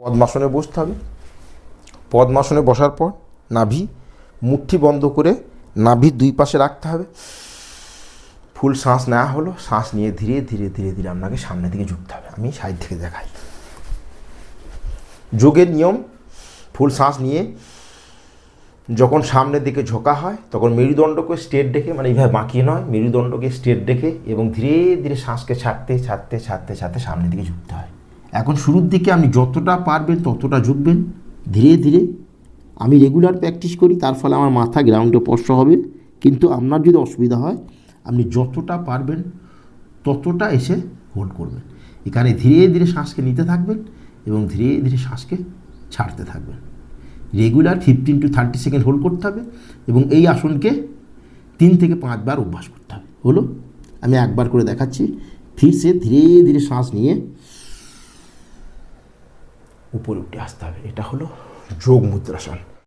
পদ্মাসনে বসতে হবে। পদ্মাসনে বসার পর নাভি মুঠি বন্ধ করে নাভির দুই পাশে রাখতে হবে। ফুল শ্বাস নেওয়া হলো, শ্বাস নিয়ে ধীরে ধীরে ধীরে ধীরে আপনাকে সামনের দিকে ঝুঁকতে হবে। আমি সাইড থেকে দেখাই। যোগের নিয়ম, ফুল শ্বাস নিয়ে যখন সামনের দিকে ঝোঁকা হয় তখন মেরুদণ্ডকে স্ট্রেট রেখে, মানে এইভাবে বাঁকিয়ে নয়, মেরুদণ্ডকে স্ট্রেট রেখে এবং ধীরে ধীরে শ্বাসকে ছাড়তে ছাড়তে ছাড়তে ছাড়তে সামনের দিকে ঝুঁকতে হয়। এখন শুরুর দিকে আপনি যতটা পারবেন ততটা ঝুঁকবেন ধীরে ধীরে। আমি রেগুলার প্র্যাকটিস করি, তার ফলে আমার মাথা গ্রাউন্ডে স্পর্শ হবে, কিন্তু আপনার যদি অসুবিধা হয় আপনি যতটা পারবেন ততটা এসে হোল্ড করবেন। এখানে ধীরে ধীরে শ্বাসকে নিতে থাকবেন এবং ধীরে ধীরে শ্বাসকে ছাড়তে থাকবেন। রেগুলার 15 to 30 সেকেন্ড হোল্ড করতে হবে এবং এই আসনকে 3 থেকে 5 বার অভ্যাস করতে হবে। হলো, আমি একবার করে দেখাচ্ছি। ফিরসে ধীরে ধীরে শ্বাস নিয়ে উপরে উঠে আসতে হবে। এটা হলো যোগ মুদ্রাসন।